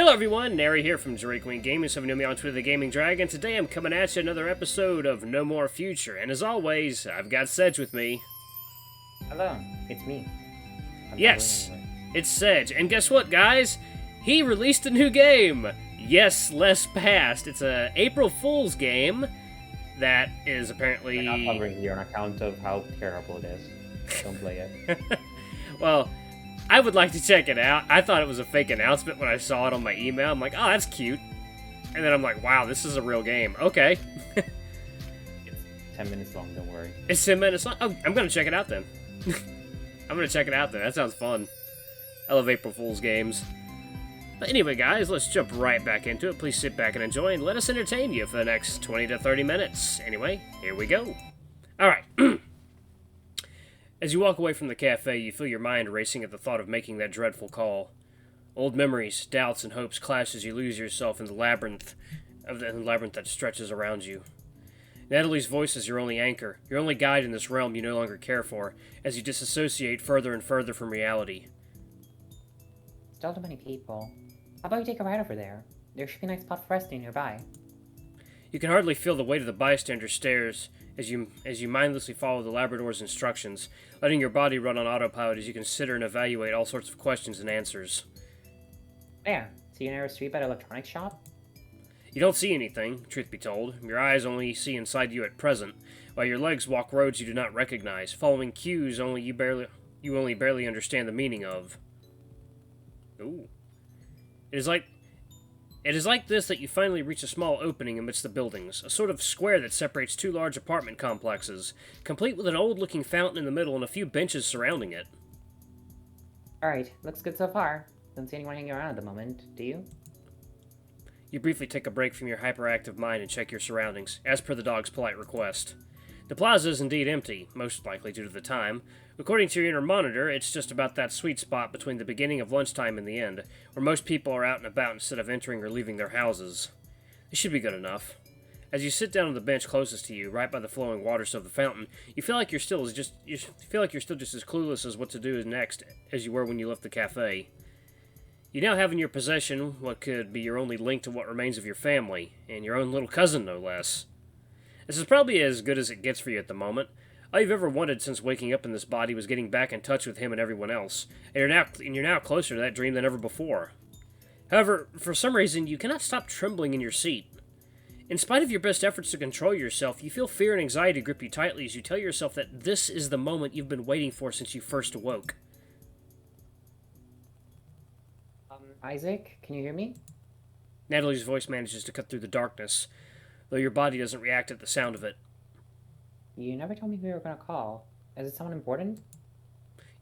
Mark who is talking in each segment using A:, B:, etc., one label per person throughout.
A: Hello everyone, Nary here from Drake Queen Gaming. Some of you know me on Twitter, the Gaming Dragon. Today I'm coming at you another episode of No More Future, and as always, I've got Sedge with me.
B: Hello, it's me.
A: Yes, it's Sedge, and guess what, guys? He released a new game. Yes, less past. It's a April Fool's game that is apparently.
B: We're not covering here on account of how terrible it is. Don't play it.
A: Well, I would like to check it out. I thought it was a fake announcement when I saw it on my email. I'm like, oh, that's cute. And then I'm like, wow, this is a real game. Okay.
B: It's 10 minutes long, don't worry.
A: It's 10 minutes long? Oh, I'm going to check it out then. I'm going to check it out then. That sounds fun. I love April Fool's games. But anyway, guys, let's jump right back into it. Please sit back and enjoy, and let us entertain you for the next 20 to 30 minutes. Anyway, here we go. All right. As you walk away from the cafe, you feel your mind racing at the thought of making that dreadful call. Old memories, doubts, and hopes clash as you lose yourself in the labyrinth that stretches around you. Natalie's voice is your only anchor, your only guide in this realm you no longer care for, as you disassociate further and further from reality.
B: Still too many people. How about you take a ride over there? There should be a nice spot for resting nearby.
A: You can hardly feel the weight of the bystander stares as you mindlessly follow the Labrador's instructions, letting your body run on autopilot as you consider and evaluate all sorts of questions and answers.
B: There, see a narrow street by the electronics shop?
A: You don't see anything, truth be told. Your eyes only see inside you at present, while your legs walk roads you do not recognize, following cues you only barely understand the meaning of. Ooh. It is like this that you finally reach a small opening amidst the buildings, a sort of square that separates two large apartment complexes, complete with an old-looking fountain in the middle and a few benches surrounding it.
B: Alright, looks good so far. Don't see anyone hanging around at the moment, do you?
A: You briefly take a break from your hyperactive mind and check your surroundings, as per the dog's polite request. The plaza is indeed empty, most likely due to the time. According to your inner monitor, it's just about that sweet spot between the beginning of lunchtime and the end, where most people are out and about instead of entering or leaving their houses. This should be good enough. As you sit down on the bench closest to you, right by the flowing waters of the fountain, you feel like you're still just as clueless as what to do next as you were when you left the cafe. You now have in your possession what could be your only link to what remains of your family, and your own little cousin, no less. This is probably as good as it gets for you at the moment. All you've ever wanted since waking up in this body was getting back in touch with him and everyone else, and you're now closer to that dream than ever before. However, for some reason, you cannot stop trembling in your seat. In spite of your best efforts to control yourself, you feel fear and anxiety grip you tightly as you tell yourself that this is the moment you've been waiting for since you first awoke.
B: Isaac, can you hear me?
A: Natalie's voice manages to cut through the darkness, though your body doesn't react at the sound of it.
B: You never told me who you were gonna call. Is it someone important?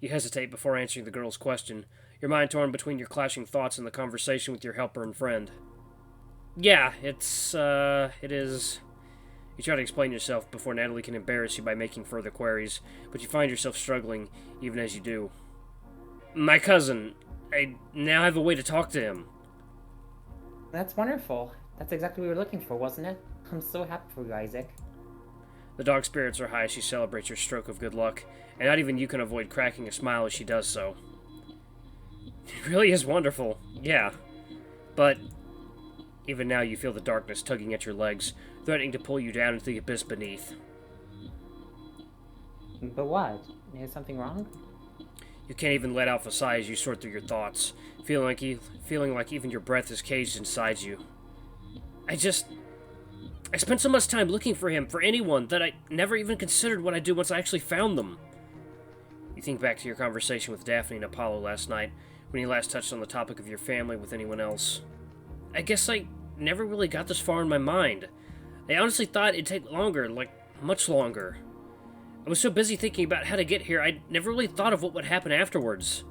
A: You hesitate before answering the girl's question, your mind torn between your clashing thoughts and the conversation with your helper and friend. Yeah, it is. You try to explain yourself before Natalie can embarrass you by making further queries, but you find yourself struggling even as you do. My cousin. I now have a way to talk to him.
B: That's wonderful. That's exactly what we were looking for, wasn't it? I'm so happy for you, Isaac.
A: The dog's spirits are high as she celebrates your stroke of good luck, and not even you can avoid cracking a smile as she does so. It really is wonderful, yeah. But even now you feel the darkness tugging at your legs, threatening to pull you down into the abyss beneath.
B: But what? Is something wrong?
A: You can't even let out a sigh as you sort through your thoughts, feeling like even your breath is caged inside you. I spent so much time looking for him, for anyone, that I never even considered what I'd do once I actually found them. You think back to your conversation with Daphne and Apollo last night, when you last touched on the topic of your family with anyone else. I guess I never really got this far in my mind. I honestly thought it'd take longer, like, much longer. I was so busy thinking about how to get here, I never really thought of what would happen afterwards.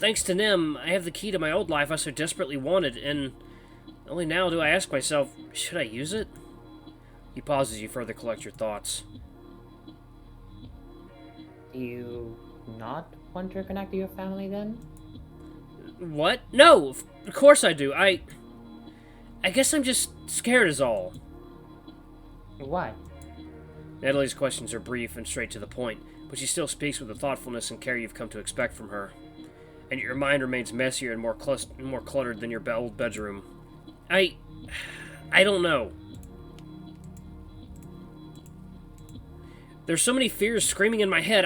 A: Thanks to Nim, I have the key to my old life I so desperately wanted, and only now do I ask myself, should I use it? You pause as you further collect your thoughts.
B: Do you not want to reconnect to your family, then?
A: What? No, of course I do. I guess I'm just scared is all.
B: What?
A: Natalie's questions are brief and straight to the point, but she still speaks with the thoughtfulness and care you've come to expect from her. and your mind remains messier and more cluttered than your old bedroom. I don't know. There's so many fears screaming in my head.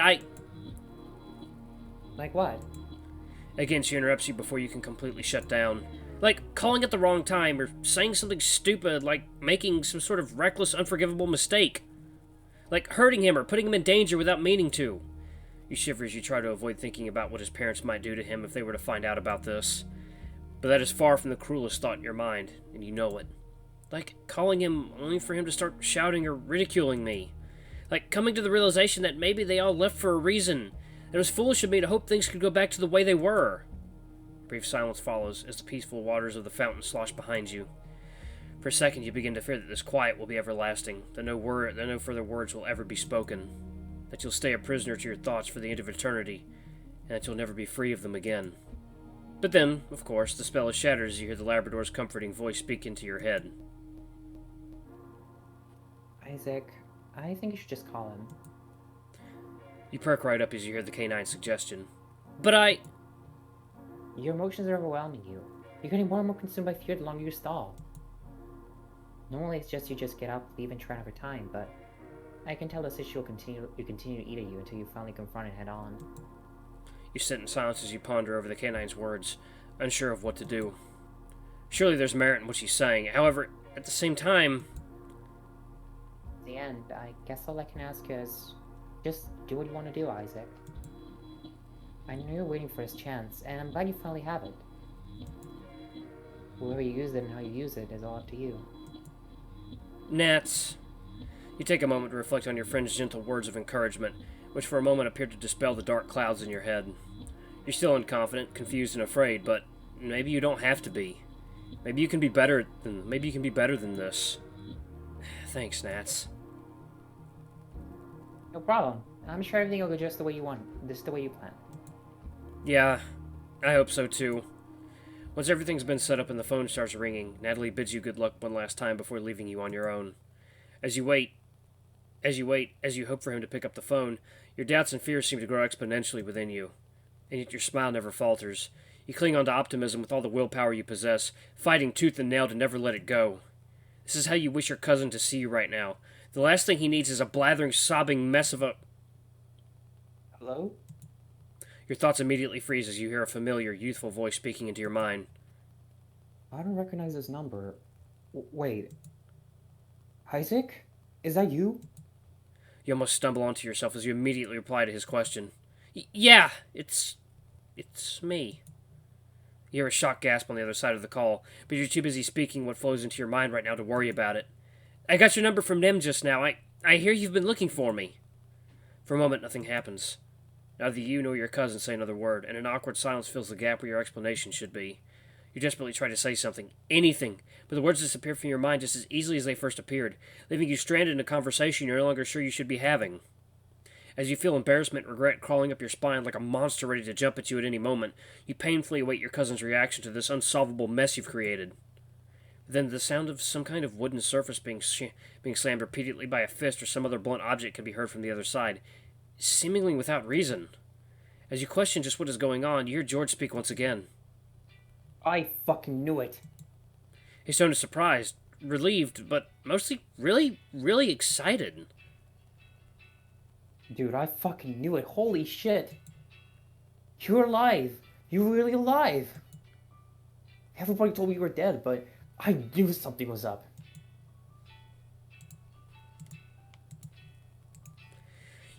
B: Like what?
A: Again, she interrupts you before you can completely shut down. Like calling at the wrong time, or saying something stupid, like making some sort of reckless, unforgivable mistake. Like hurting him or putting him in danger without meaning to. You shiver as you try to avoid thinking about what his parents might do to him if they were to find out about this. But that is far from the cruelest thought in your mind, and you know it. Like calling him only for him to start shouting or ridiculing me. Like coming to the realization that maybe they all left for a reason. It was foolish of me to hope things could go back to the way they were. Brief silence follows as the peaceful waters of the fountain slosh behind you. For a second, you begin to fear that this quiet will be everlasting, that no further words will ever be spoken, that you'll stay a prisoner to your thoughts for the end of eternity, and that you'll never be free of them again. But then, of course, the spell is shattered as you hear the Labrador's comforting voice speak into your head.
B: Isaac, I think you should just call him.
A: You perk right up as you hear the canine's suggestion. But
B: Your emotions are overwhelming you. You're getting more and more consumed by fear the longer you stall. Normally it's just you get up, leave, and try another time, but I can tell this issue will continue to eat at you until you finally confront it head on.
A: You sit in silence as you ponder over the canine's words, unsure of what to do. Surely there's merit in what she's saying. However, at the same time...
B: At the end, I guess all I can ask is, just do what you want to do, Isaac. I know you're waiting for his chance, and I'm glad you finally have it. Whoever you use it and how you use it is all up to you.
A: Nats. You take a moment to reflect on your friend's gentle words of encouragement, which for a moment appeared to dispel the dark clouds in your head. You're still unconfident, confused, and afraid, but maybe you don't have to be. Maybe you can be better than this. Thanks, Nats.
B: No problem. I'm sure everything will go just the way you want, just the way you plan.
A: Yeah, I hope so too. Once everything's been set up and the phone starts ringing, Natalie bids you good luck one last time before leaving you on your own. As you hope for him to pick up the phone, your doubts and fears seem to grow exponentially within you. And yet your smile never falters. You cling on to optimism with all the willpower you possess, fighting tooth and nail to never let it go. This is how you wish your cousin to see you right now. The last thing he needs is a blathering, sobbing mess of a...
B: Hello?
A: Your thoughts immediately freeze as you hear a familiar, youthful voice speaking into your mind.
B: I don't recognize this number. Wait. Isaac? Is that you?
A: You almost stumble onto yourself as you immediately reply to his question. Yeah, it's me. You hear a shocked gasp on the other side of the call, but you're too busy speaking what flows into your mind right now to worry about it. I got your number from Nim just now. I hear you've been looking for me. For a moment, nothing happens. Neither you nor your cousin say another word, and an awkward silence fills the gap where your explanation should be. You desperately try to say something, anything, but the words disappear from your mind just as easily as they first appeared, leaving you stranded in a conversation you're no longer sure you should be having. As you feel embarrassment and regret crawling up your spine like a monster ready to jump at you at any moment, you painfully await your cousin's reaction to this unsolvable mess you've created. Then the sound of some kind of wooden surface being slammed repeatedly by a fist or some other blunt object can be heard from the other side, seemingly without reason. As you question just what is going on, you hear George speak once again.
B: I fucking knew it.
A: His tone is surprised, relieved, but mostly really, really excited.
B: Dude, I fucking knew it. Holy shit. You're alive. You're really alive. Everybody told me you were dead, but I knew something was up.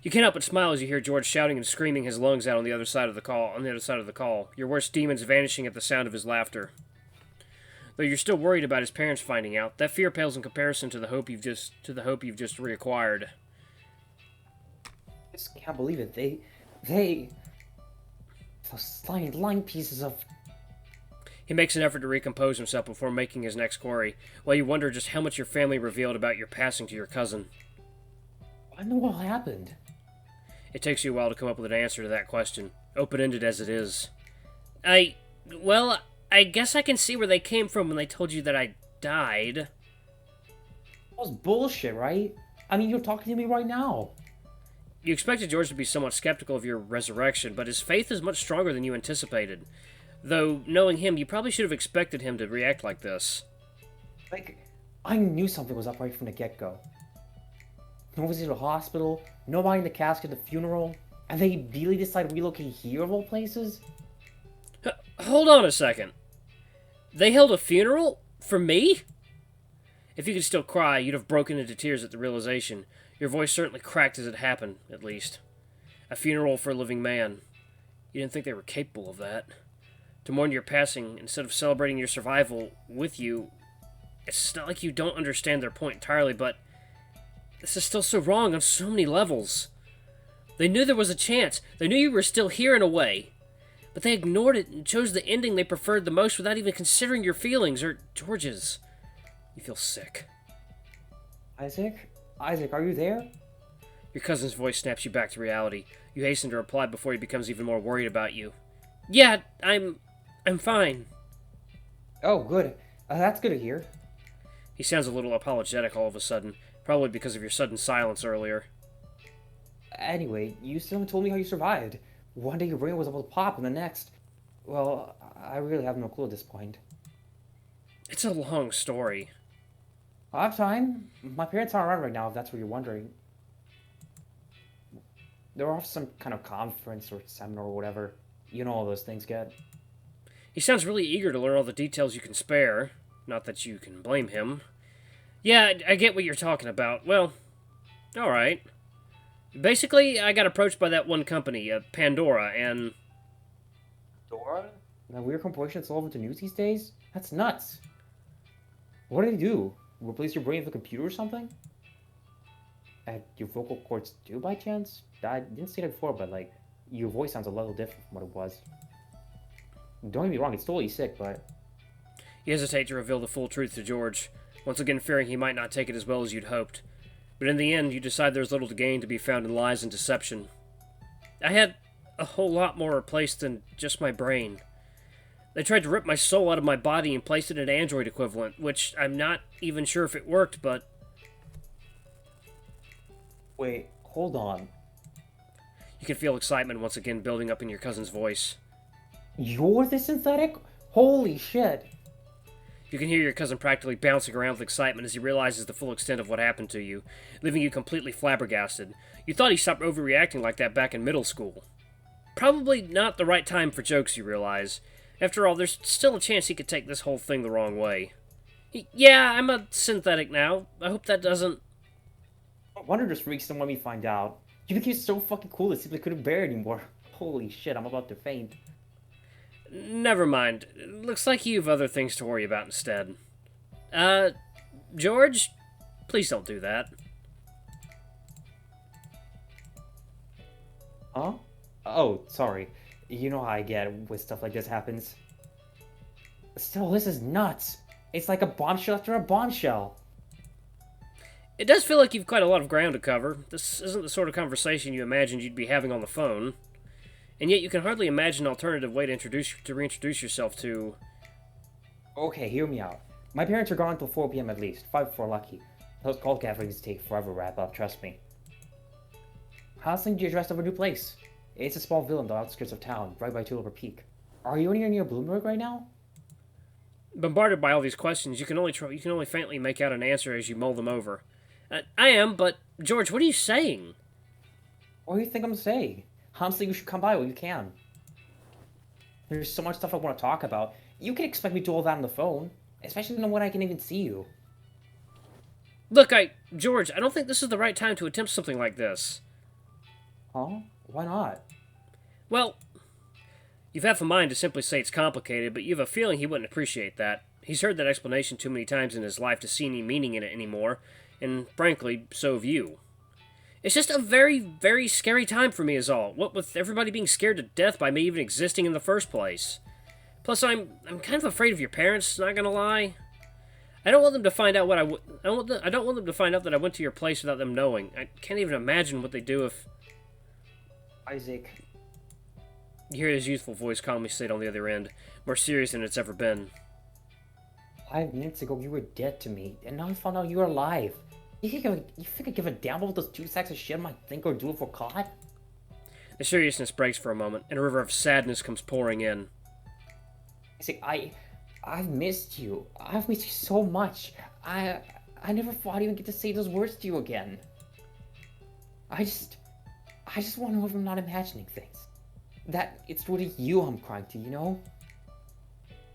A: You can't help but smile as you hear George shouting and screaming his lungs out on the other side of the call. Your worst demons vanishing at the sound of his laughter. Though you're still worried about his parents finding out, that fear pales in comparison to the hope you've just reacquired.
B: I just can't believe it. Those lying pieces of...
A: He makes an effort to recompose himself before making his next query, while you wonder just how much your family revealed about your passing to your cousin.
B: I know what happened.
A: It takes you a while to come up with an answer to that question, open-ended as it is. I guess I can see where they came from when they told you that I died.
B: That was bullshit, right? I mean, you're talking to me right now.
A: You expected George to be somewhat skeptical of your resurrection, but his faith is much stronger than you anticipated. Though, knowing him, you probably should have expected him to react like this.
B: Like, I knew something was up right from the get-go. No visit to the hospital, nobody in the casket at the funeral, and they immediately decide to relocate here of all places?
A: Hold on a second. They held a funeral? For me? If you could still cry, you'd have broken into tears at the realization. Your voice certainly cracked as it happened, at least. A funeral for a living man. You didn't think they were capable of that. To mourn your passing, instead of celebrating your survival with you, it's not like you don't understand their point entirely, but this is still so wrong on so many levels. They knew there was a chance. They knew you were still here in a way. But they ignored it and chose the ending they preferred the most without even considering your feelings, or George's. You feel sick.
B: Isaac? Isaac, are you there?
A: Your cousin's voice snaps you back to reality. You hasten to reply before he becomes even more worried about you. Yeah, I'm fine.
B: Oh, good. That's good to hear.
A: He sounds a little apologetic all of a sudden, probably because of your sudden silence earlier.
B: Anyway, you still haven't told me how you survived. One day your brain was able to pop, and the next... Well, I really have no clue at this point.
A: It's a long story.
B: I have time. My parents aren't around right now, if that's what you're wondering. They're off some kind of conference or seminar or whatever. You know all those things get.
A: He sounds really eager to learn all the details you can spare. Not that you can blame him. Yeah, I get what you're talking about. Well, alright. Basically, I got approached by that one company, Pandora, and...
B: Dora? That weird corporation that's all over the news these days? That's nuts. What do they do? Replace your brain with a computer or something? And your vocal cords do by chance? I didn't say that before, but like, your voice sounds a little different from what it was. Don't get me wrong, it's totally sick, but...
A: You hesitate to reveal the full truth to George, once again fearing he might not take it as well as you'd hoped. But in the end, you decide there's little to gain to be found in lies and deception. I had a whole lot more replaced than just my brain. They tried to rip my soul out of my body and place it in an android equivalent, which I'm not even sure if it worked, but...
B: Wait, hold on.
A: You can feel excitement once again building up in your cousin's voice.
B: You're the synthetic? Holy shit!
A: You can hear your cousin practically bouncing around with excitement as he realizes the full extent of what happened to you, leaving you completely flabbergasted. You thought he stopped overreacting like that back in middle school. Probably not the right time for jokes, you realize. After all, there's still a chance he could take this whole thing the wrong way. Yeah, I'm a synthetic now. I hope that doesn't...
B: No wonder this freaks don't let me find out. You became so fucking cool that simply couldn't bear it anymore. Holy shit, I'm about to faint.
A: Never mind. Looks like you've other things to worry about instead. George? Please don't do that.
B: Huh? Oh, sorry. You know how I get when stuff like this happens. Still, this is nuts. It's like a bombshell after a bombshell.
A: It does feel like you've quite a lot of ground to cover. This isn't the sort of conversation you imagined you'd be having on the phone. And yet you can hardly imagine an alternative way to reintroduce yourself to...
B: Okay, hear me out. My parents are gone until 4 p.m. at least, 5 if we're lucky. Those call gatherings take forever to wrap up, trust me. How's things your address of a new place? It's a small villa on the outskirts of town, right by Tulip Peak. Are you anywhere near Bloomberg right now?
A: Bombarded by all these questions, you can only faintly make out an answer as you mull them over. I am, but George, what are you saying?
B: What do you think I'm saying? I'm saying you should come by when you can. There's so much stuff I want to talk about. You can expect me to do all that on the phone, especially when I can even see you.
A: Look, George, I don't think this is the right time to attempt something like this.
B: Huh? Why not?
A: Well, you've half a mind to simply say it's complicated, but you have a feeling he wouldn't appreciate that. He's heard that explanation too many times in his life to see any meaning in it anymore, and frankly, so have you. It's just a very, very scary time for me is all, what with everybody being scared to death by me even existing in the first place. Plus, I'm kind of afraid of your parents, not gonna lie. I don't want them to find out I don't want them to find out that I went to your place without them knowing. I can't even imagine what they'd do if...
B: Isaac.
A: You hear his youthful voice calmly state on the other end, more serious than it's ever been.
B: 5 minutes ago, you were dead to me, and now I found out you were alive. You think I give a damn about what those 2 sacks of shit might think or do if we're caught?
A: The seriousness breaks for a moment, and a river of sadness comes pouring in.
B: I've missed you. I've missed you so much. I never thought I'd even get to say those words to you again. I just want to know if I'm not imagining things. That it's really you I'm crying to, you know?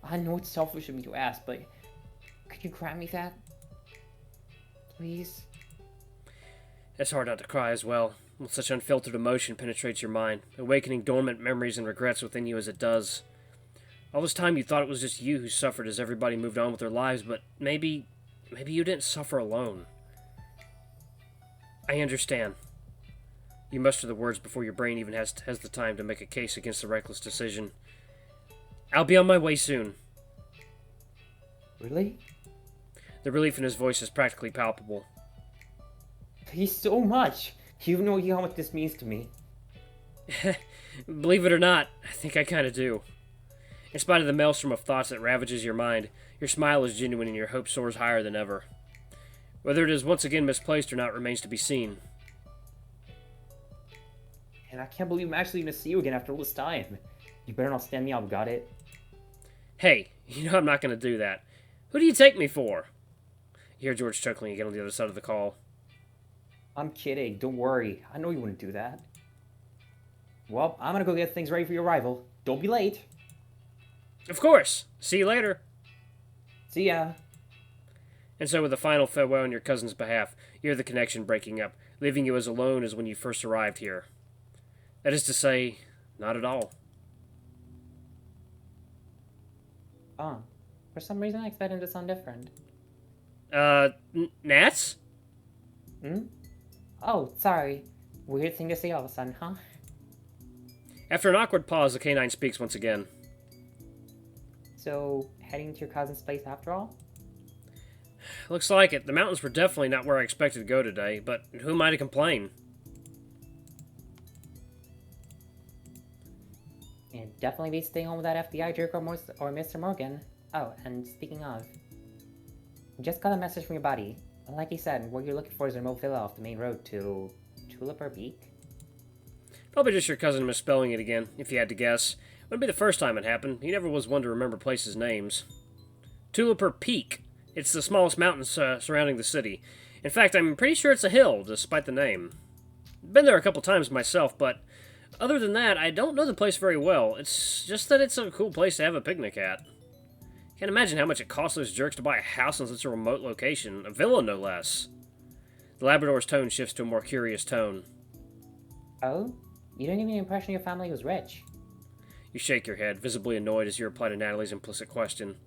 B: I know it's selfish of me to ask, but could you grant me that? Please?
A: It's hard not to cry as well, when such unfiltered emotion penetrates your mind, awakening dormant memories and regrets within you as it does. All this time you thought it was just you who suffered as everybody moved on with their lives, but maybe you didn't suffer alone. I understand. You muster the words before your brain even has the time to make a case against the reckless decision. I'll be on my way soon.
B: Really?
A: The relief in his voice is practically palpable.
B: Please so much. You have no idea how much this means to me.
A: Believe it or not, I think I kinda do. In spite of the maelstrom of thoughts that ravages your mind, your smile is genuine and your hope soars higher than ever. Whether it is once again misplaced or not remains to be seen.
B: And I can't believe I'm actually going to see you again after all this time. You better not stand me up, got it?
A: Hey, you know I'm not gonna do that. Who do you take me for? You hear George chuckling again on the other side of the call.
B: I'm kidding, don't worry. I know you wouldn't do that. Well, I'm gonna go get things ready for your arrival. Don't be late.
A: Of course! See you later!
B: See ya.
A: And so with a final farewell on your cousin's behalf, you hear the connection breaking up, leaving you as alone as when you first arrived here. That is to say, not at all.
B: Oh, for some reason I expected it to sound different.
A: Nats?
B: Hmm? Oh, sorry. Weird thing to say all of a sudden, huh?
A: After an awkward pause, the canine speaks once again.
B: So, heading to your cousin's place after all?
A: Looks like it. The mountains were definitely not where I expected to go today, but who am I to complain?
B: And definitely be staying home with that FBI jerk or Mr. Morgan. Oh, and speaking of, just got a message from your buddy. Like he said, what you're looking for is a remote villa off the main road to Tuliper Peak.
A: Probably just your cousin misspelling it again, if you had to guess. Wouldn't be the first time it happened. He never was one to remember places' names. Tuliper Peak. It's the smallest mountain surrounding the city. In fact, I'm pretty sure it's a hill, despite the name. Been there a couple times myself, but other than that, I don't know the place very well. It's just that it's a cool place to have a picnic at. Can't imagine how much it costs those jerks to buy a house in such a remote location. A villa, no less. The Labrador's tone shifts to a more curious tone.
B: Oh? You didn't give me the impression your family was rich.
A: You shake your head, visibly annoyed as you reply to Natalie's implicit question.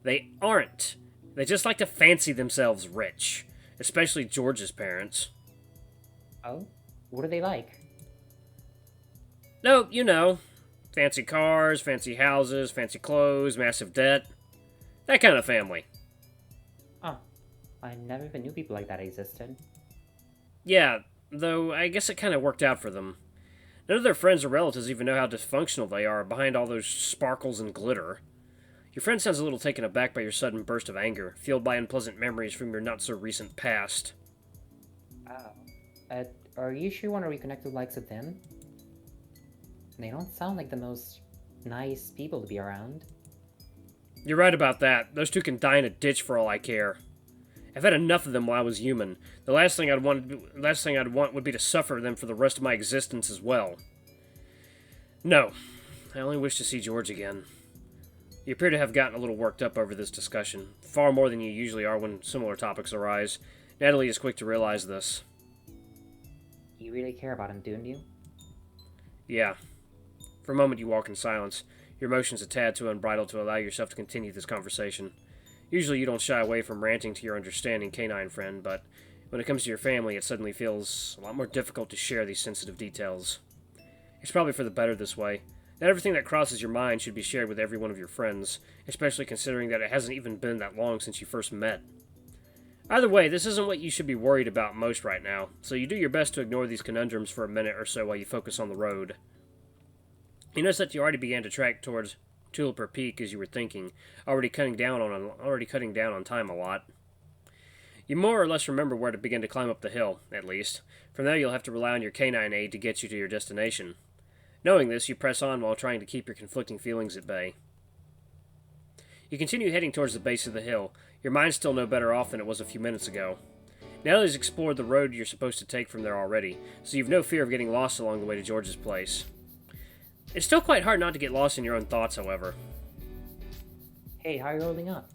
A: They aren't. They just like to fancy themselves rich. Especially George's parents.
B: Oh? What are they like?
A: No, you know. Fancy cars, fancy houses, fancy clothes, massive debt. That kind of family.
B: Oh. I never even knew people like that existed.
A: Yeah, though I guess it kind of worked out for them. None of their friends or relatives even know how dysfunctional they are behind all those sparkles and glitter. Your friend sounds a little taken aback by your sudden burst of anger, fueled by unpleasant memories from your not-so-recent past.
B: Oh. Are you sure you want to reconnect with the likes of them? They don't sound like the most nice people to be around.
A: You're right about that. Those two can die in a ditch for all I care. I've had enough of them while I was human. The last thing I'd want would be to suffer them for the rest of my existence as well. No, I only wish to see George again. You appear to have gotten a little worked up over this discussion, far more than you usually are when similar topics arise. Natalie is quick to realize this.
B: You really care about him, don't you?
A: Yeah. For a moment you walk in silence, your emotions a tad too unbridled to allow yourself to continue this conversation. Usually you don't shy away from ranting to your understanding canine friend, but when it comes to your family, it suddenly feels a lot more difficult to share these sensitive details. It's probably for the better this way. Not everything that crosses your mind should be shared with every one of your friends, especially considering that it hasn't even been that long since you first met. Either way, this isn't what you should be worried about most right now, so you do your best to ignore these conundrums for a minute or so while you focus on the road. You notice that you already began to track towards Tuliper Peak as you were thinking, already cutting down on time a lot. You more or less remember where to begin to climb up the hill, at least. From there, you'll have to rely on your canine aid to get you to your destination. Knowing this, you press on while trying to keep your conflicting feelings at bay. You continue heading towards the base of the hill, your mind still no better off than it was a few minutes ago. Natalie's explored the road you're supposed to take from there already, so you've no fear of getting lost along the way to George's place. It's still quite hard not to get lost in your own thoughts, however.
B: Hey, how are you holding up?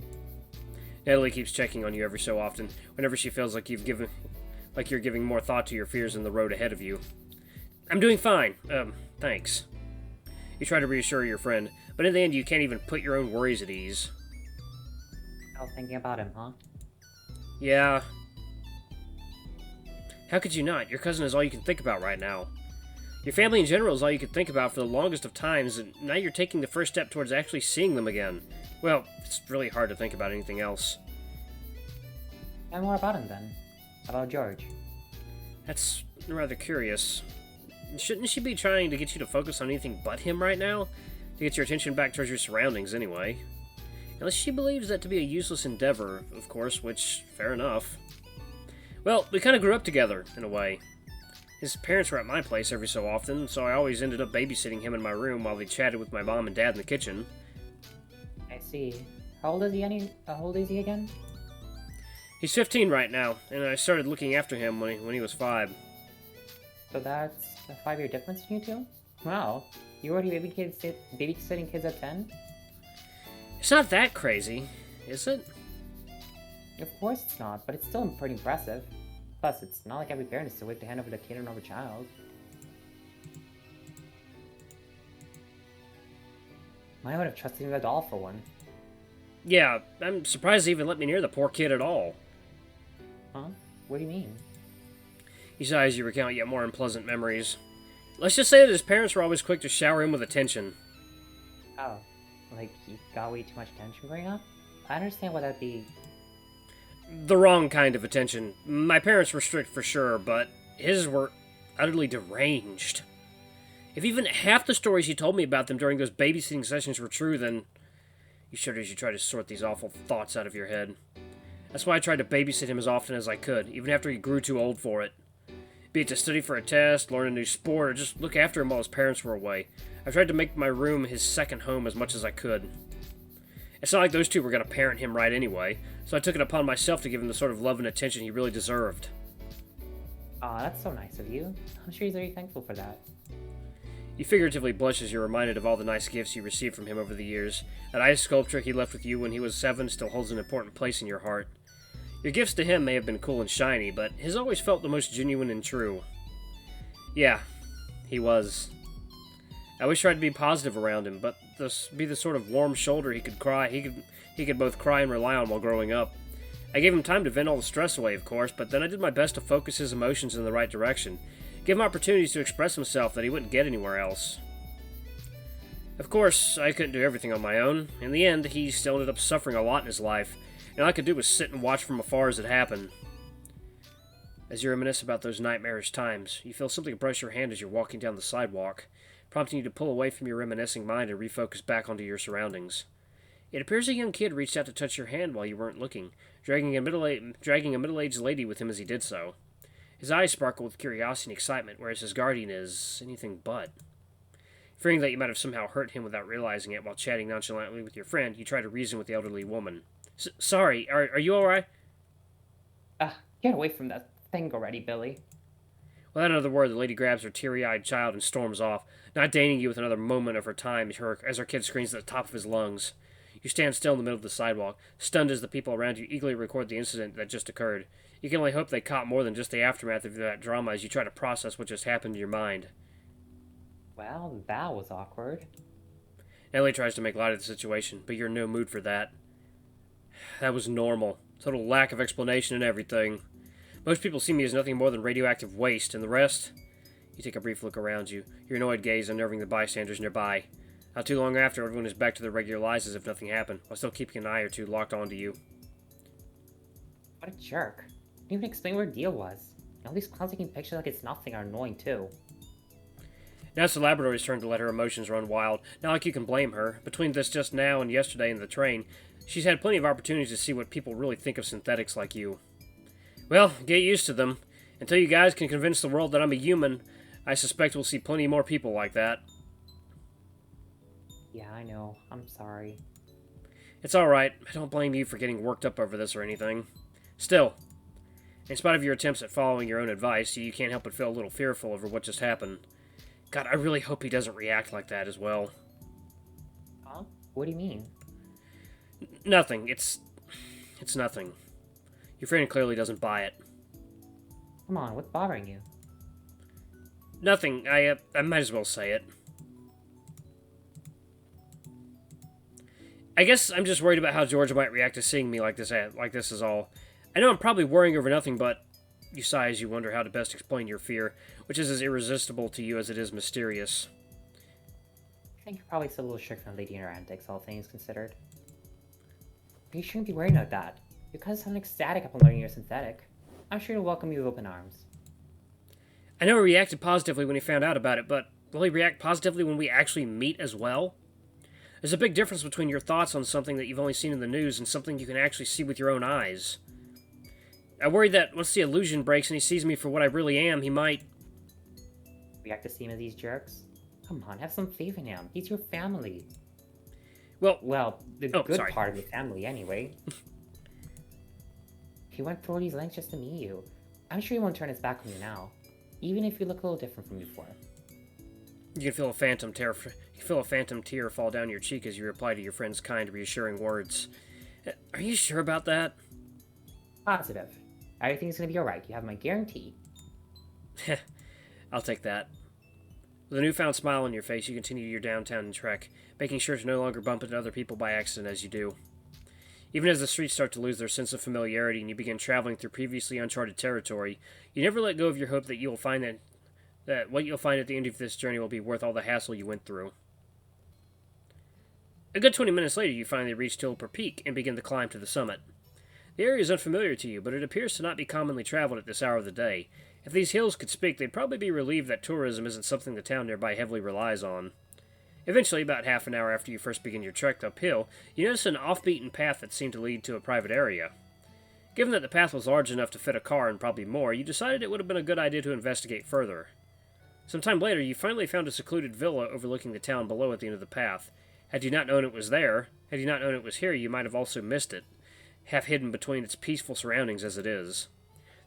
A: Natalie keeps checking on you every so often, whenever she feels like you're giving more thought to your fears than the road ahead of you. I'm doing fine. Thanks. You try to reassure your friend, but in the end you can't even put your own worries at ease.
B: I was thinking about him, huh?
A: Yeah. How could you not? Your cousin is all you can think about right now. Your family in general is all you could think about for the longest of times, and now you're taking the first step towards actually seeing them again. Well, it's really hard to think about anything else.
B: Tell me more about him, then. About George.
A: That's rather curious. Shouldn't she be trying to get you to focus on anything but him right now? To get your attention back towards your surroundings, anyway. Unless she believes that to be a useless endeavor, of course, which, fair enough. Well, we kind of grew up together, in a way. His parents were at my place every so often, so I always ended up babysitting him in my room while they chatted with my mom and dad in the kitchen.
B: I see. How old is he again?
A: He's 15 right now, and I started looking after him when he was 5.
B: So that's a 5-year difference between you two? Wow. You already babysitting kids at 10?
A: It's not that crazy, is it?
B: Of course it's not, but it's still pretty impressive. Plus, it's not like every parent is so quick to hand over the kid or another child. I would have trusted him at all for one.
A: Yeah, I'm surprised they even let me near the poor kid at all.
B: Huh? What do you mean?
A: He sighs as you recount yet more unpleasant memories. Let's just say that his parents were always quick to shower him with attention.
B: Oh, like he got way too much attention growing up? I understand why that'd be...
A: The wrong kind of attention. My parents were strict for sure, but his were utterly deranged. If even half the stories you told me about them during those babysitting sessions were true, then you shudder as you try to sort these awful thoughts out of your head. That's why I tried to babysit him as often as I could, even after he grew too old for it. Be it to study for a test, learn a new sport, or just look after him while his parents were away. I tried to make my room his second home as much as I could. It's not like those two were going to parent him right anyway, so I took it upon myself to give him the sort of love and attention he really deserved.
B: Aw, that's so nice of you. I'm sure he's very thankful for that.
A: You figuratively blush as you're reminded of all the nice gifts you received from him over the years. That ice sculpture he left with you when he was 7 still holds an important place in your heart. Your gifts to him may have been cool and shiny, but his always felt the most genuine and true. Yeah, he was. I always tried to be positive around him, but be the sort of warm shoulder he could both cry and rely on while growing up. I gave him time to vent all the stress away, of course, but then I did my best to focus his emotions in the right direction. Give him opportunities to express himself that he wouldn't get anywhere else. Of course, I couldn't do everything on my own. In the end, he still ended up suffering a lot in his life, and all I could do was sit and watch from afar as it happened. As you reminisce about those nightmarish times, you feel something brush your hand as you're walking down the sidewalk, prompting you to pull away from your reminiscing mind and refocus back onto your surroundings. It appears a young kid reached out to touch your hand while you weren't looking, dragging a middle-aged lady with him as he did so. His eyes sparkle with curiosity and excitement, whereas his guardian is anything but. Fearing that you might have somehow hurt him without realizing it while chatting nonchalantly with your friend, you try to reason with the elderly woman. Sorry, are you alright?
B: Get away from that thing already, Billy.
A: Without another word, the lady grabs her teary-eyed child and storms off, not deigning you with another moment of her time as her kid screams at the top of his lungs. You stand still in the middle of the sidewalk, stunned as the people around you eagerly record the incident that just occurred. You can only hope they caught more than just the aftermath of that drama as you try to process what just happened in your mind.
B: Well, that was awkward.
A: Ellie tries to make light of the situation, but you're in no mood for that. That was normal. Total lack of explanation and everything. Most people see me as nothing more than radioactive waste, and the rest? You take a brief look around you, your annoyed gaze unnerving the bystanders nearby. Not too long after, everyone is back to their regular lives as if nothing happened, while still keeping an eye or two locked onto you.
B: What a jerk. Didn't even explain what her deal was. And all these clowns taking pictures like it's nothing are annoying too.
A: Now it's the Labrador's turn to let her emotions run wild. Not like you can blame her. Between this just now and yesterday in the train, she's had plenty of opportunities to see what people really think of synthetics like you. Well, get used to them. Until you guys can convince the world that I'm a human, I suspect we'll see plenty more people like that.
B: Yeah, I know. I'm sorry.
A: It's alright. I don't blame you for getting worked up over this or anything. Still, in spite of your attempts at following your own advice, you can't help but feel a little fearful over what just happened. God, I really hope he doesn't react like that as well.
B: Huh? What do you mean?
A: Nothing. It's nothing. Your friend clearly doesn't buy it.
B: Come on, what's bothering you?
A: Nothing. I might as well say it. I guess I'm just worried about how George might react to seeing me like this is all. I know I'm probably worrying over nothing, but you sigh as you wonder how to best explain your fear, which is as irresistible to you as it is mysterious.
B: I think you're probably still a little strict on Lady in her antics, all things considered. But you shouldn't be worried about that. Your cousin sounded ecstatic upon learning you're synthetic. I'm sure he'll welcome you with open arms.
A: I know he reacted positively when he found out about it, but will he react positively when we actually meet as well? There's a big difference between your thoughts on something that you've only seen in the news and something you can actually see with your own eyes. I worry that once the illusion breaks and he sees me for what I really am, he might...
B: React to seeing as these jerks? Come on, have some faith in him. He's your family.
A: Well,
B: the good part of your family, anyway. He went through all these lengths just to meet you. I'm sure he won't turn his back on you now, even if you look a little different from before.
A: You can feel a phantom tear fall down your cheek as you reply to your friend's kind, reassuring words. Are you sure about that?
B: Positive. Everything's gonna be alright. You have my guarantee.
A: I'll take that. With a newfound smile on your face, you continue your downtown trek, making sure to no longer bump into other people by accident as you do. Even as the streets start to lose their sense of familiarity and you begin traveling through previously uncharted territory, you never let go of your hope that you'll find that what you'll find at the end of this journey will be worth all the hassle you went through. A good 20 minutes later, you finally reach Tilper Peak and begin the climb to the summit. The area is unfamiliar to you, but it appears to not be commonly traveled at this hour of the day. If these hills could speak, they'd probably be relieved that tourism isn't something the town nearby heavily relies on. Eventually, about half an hour after you first begin your trek uphill, you notice an off-beaten path that seemed to lead to a private area. Given that the path was large enough to fit a car and probably more, you decided it would have been a good idea to investigate further. Sometime later, you finally found a secluded villa overlooking the town below at the end of the path. Had you not known it was here, you might have also missed it, half hidden between its peaceful surroundings as it is.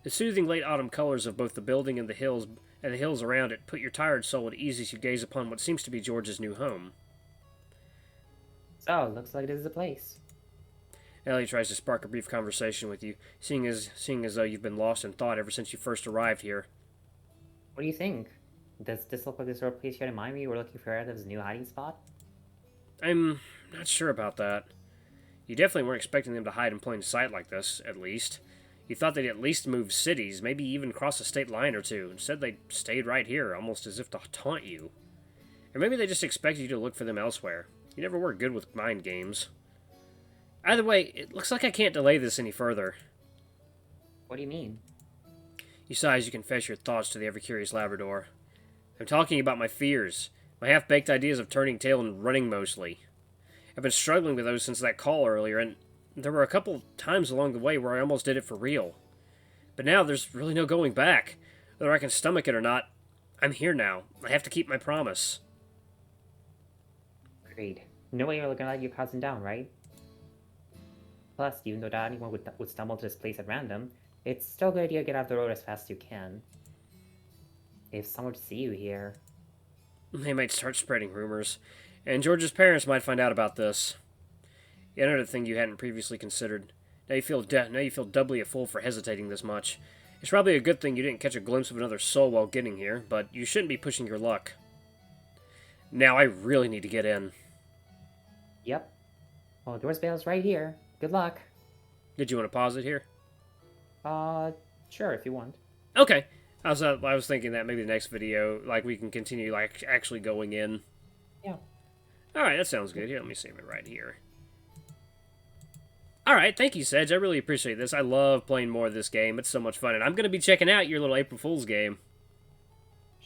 A: The soothing late autumn colors of both the building and the hills around it put your tired soul at ease as you gaze upon what seems to be George's new home.
B: So, looks like this is the place.
A: Ellie tries to spark a brief conversation with you, seeing as though you've been lost in thought ever since you first arrived here.
B: What do you think? Does this look like the sort of place you had in mind when you were looking for Adam's new hiding spot?
A: I'm not sure about that. You definitely weren't expecting them to hide in plain sight like this, at least. You thought they'd at least move cities, maybe even cross a state line or two. Instead, they stayed right here, almost as if to taunt you. Or maybe they just expected you to look for them elsewhere. You never were good with mind games. Either way, it looks like I can't delay this any further.
B: What do you mean?
A: You sigh as you confess your thoughts to the ever-curious Labrador. I'm talking about my fears, my half-baked ideas of turning tail and running mostly. I've been struggling with those since that call earlier, and there were a couple times along the way where I almost did it for real. But now there's really no going back. Whether I can stomach it or not, I'm here now. I have to keep my promise.
B: Agreed. No way you're gonna let your cousin down, right? Plus, even though anyone would stumble to this place at random, it's still a good idea to get out of the road as fast as you can. If someone would see you here...
A: They might start spreading rumors, and George's parents might find out about this. Yet another thing you hadn't previously considered. Now you feel doubly a fool for hesitating this much. It's probably a good thing you didn't catch a glimpse of another soul while getting here, but you shouldn't be pushing your luck. Now I really need to get in.
B: Yep. Well, door's bell's right here. Good luck.
A: Did you want to pause it here?
B: Sure, if you want.
A: Okay. I was thinking that maybe the next video, we can continue, actually going in.
B: Yeah.
A: Alright, that sounds good. Here, let me save it right here. Alright, thank you, Sedge. I really appreciate this. I love playing more of this game. It's so much fun. And I'm going to be checking out your little April Fool's game.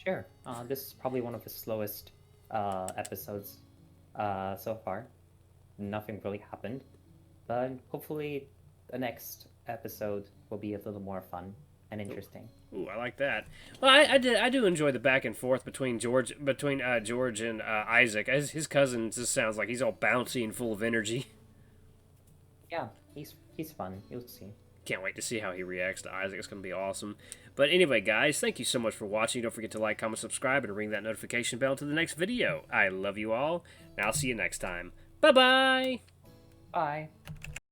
B: Sure. This is probably one of the slowest episodes so far. Nothing really happened. But hopefully the next episode will be a little more fun and interesting.
A: Ooh, I like that. Well, I do enjoy the back and forth between George and Isaac. As his cousin just sounds like he's all bouncy and full of energy.
B: Yeah, he's fun. You'll see.
A: Can't wait to see how he reacts to Isaac. It's going to be awesome. But anyway, guys, thank you so much for watching. Don't forget to like, comment, subscribe, and ring that notification bell to the next video. I love you all, and I'll see you next time. Bye-bye!
B: Bye.